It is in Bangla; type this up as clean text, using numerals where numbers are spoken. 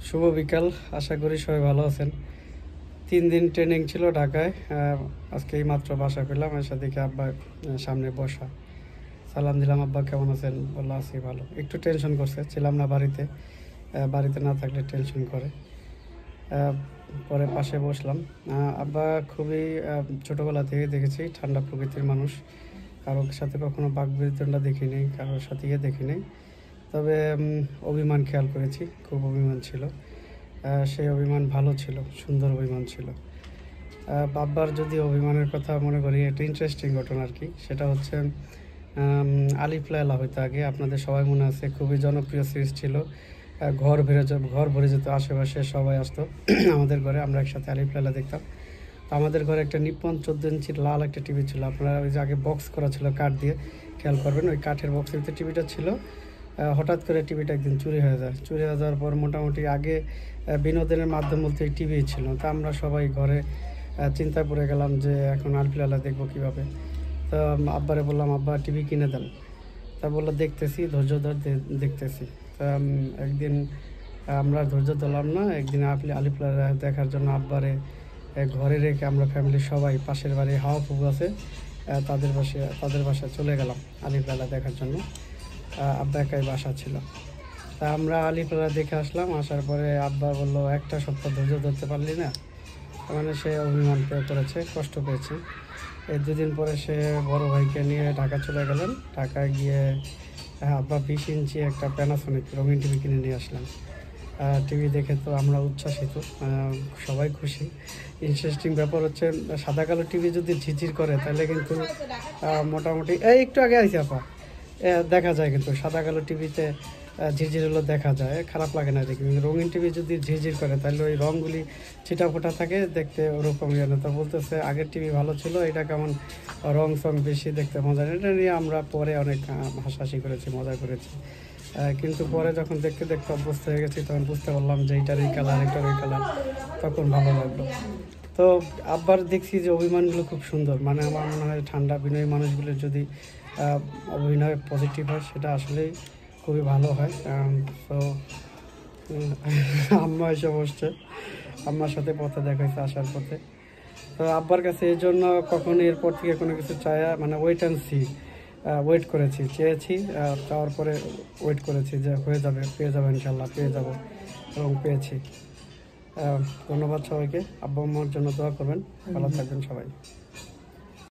শুভ বিকাল। আশা করি সবাই ভালো আছেন। 3 দিন ট্রেনিং ছিল ঢাকায়। আজকে এই মাত্র বাসা পেলাম, এসে দেখি আব্বা সামনে বসা। সালাম দিলাম, আব্বা কেমন আছেন? বললো আছি ভালো। একটু টেনশন করছে, ছিলাম না বাড়িতে। বাড়িতে না থাকলে টেনশন করে। পরে পাশে বসলাম। আব্বা খুবই ছোটোবেলা থেকে দেখেছি ঠান্ডা প্রকৃতির মানুষ। কারোর সাথে কখনো বাকবিতণ্ডা দেখিনি, কারোর সাথে দেখি নাই। তবে অভিমান খেয়াল করেছি, খুব অভিমান ছিল। সেই অভিমান ভালো ছিল, সুন্দর অভিমান ছিল। বাব্বার যদি অভিমানের কথা মনে করি, একটা ইন্টারেস্টিং ঘটনা আর কি। সেটা হচ্ছে আলিফ লায়লা হইতো আগে, আপনাদের সবাই মনে আছে, খুবই জনপ্রিয় সিরিজ ছিল। ঘর ভরে যেত, আশেপাশে সবাই আসতো আমাদের ঘরে, আমরা একসাথে আলিফ লায়লা দেখতাম। তো আমাদের ঘরে একটা নিপ্পন 14 ইঞ্চির লাল একটা টিভি ছিল। আপনারা ওই যে আগে বক্স করা ছিল কাঠ দিয়ে, খেয়াল করবেন, ওই কাঠের বক্সের ভিতরে টিভিটা ছিল। হঠাৎ করে টিভিটা একদিন চুরি হয়ে যায়। চুরি হয়ে যাওয়ার পর মোটামুটি আগে বিনোদনের মাধ্যম বলতে এই টিভি ছিল। তা আমরা সবাই ঘরে চিন্তায় পড়ে গেলাম যে এখন আলিফ লায়লা দেখবো কীভাবে। তো আব্বারে বললাম, আব্বা টিভি কিনে দেন। তা বললো দেখতেছি, ধৈর্য ধর, দেখতেছি। তা একদিন আমরা ধৈর্য ধরলাম না, একদিন আলিফ লায়লা দেখার জন্য আব্বারে ঘরে রেখে আমরা ফ্যামিলির সবাই পাশের বাড়ি হাওয়া ফুবু আছে, তাদের বাসায় চলে গেলাম আলিফ লায়লা দেখার জন্য। আব্বা একাই বাসা ছিল। তা আমরা আলিফ লায়লা দেখে আসলাম। আসার পরে আব্বা বললো, একটা সপ্তাহ ধৈর্য ধরতে পারলি না? মানে সে অভিমান করেছে, কষ্ট পেয়েছে। এই 2 দিন পরে সে বড় ভাইকে নিয়ে ঢাকা চলে গেলেন। ঢাকায় গিয়ে আব্বা 20 ইঞ্চি একটা প্যানাসোনিক রঙিন টিভি কিনে নিয়ে আসলেন। টিভি দেখে তো আমরা উচ্ছ্বাসিত, সবাই খুশি। ইন্টারেস্টিং ব্যাপার হচ্ছে, সাদা কালো টিভি যদি ঝিরঝির করে তাহলে কিন্তু মোটামুটি একটু আগে আইসি আপা, দেখা যায় কিন্তু সাদা কালো টিভিতে ঝিরঝির হলো দেখা যায়, খারাপ লাগে না দেখি। রঙিন টিভি যদি ঝিরঝির করে তাহলে ওই রঙগুলি ছিটাফোটা থাকে, দেখতে ওরকম ইয়ে না। তো বলতেছে আগের টিভি ভালো ছিল, এটা কেমন রং সং বেশি, দেখতে মজা। এটা নিয়ে আমরা পরে অনেক হাসাহাসি করেছি, মজা করেছি। কিন্তু পরে যখন দেখতে দেখতে অভ্যস্ত হয়ে গেছি, তখন বুঝতে পারলাম যে এইটার এই কালার, এটার ওই কালার, তখন ভালো লাগলো। তো আব্বার দেখছি যে অভিমানগুলো খুব সুন্দর। মানে আমার মনে হয় ঠান্ডা বিনয়ী মানুষগুলোর যদি অভিনয় পজিটিভ হয়, সেটা আসলেই খুবই ভালো হয়। তো আম্মা এসে বসছে, আম্মার সাথে পথে দেখাইছে আসার পথে। তো আব্বার কাছে এই জন্য কখনো এরপর থেকে কোনো কিছু চায়া, মানে ওয়েট অ্যান্ড সি, ওয়েট করেছি, চেয়েছি, চাওয়ার পরে ওয়েট করেছি যে হয়ে যাবে, পেয়ে যাবো ইনশাল্লাহ, পেয়ে যাব, এবং পেয়েছি। ধন্যবাদ সবাইকে। আব্বা আম্মার জন্য দোয়া করবেন, ভালো থাকবেন সবাই।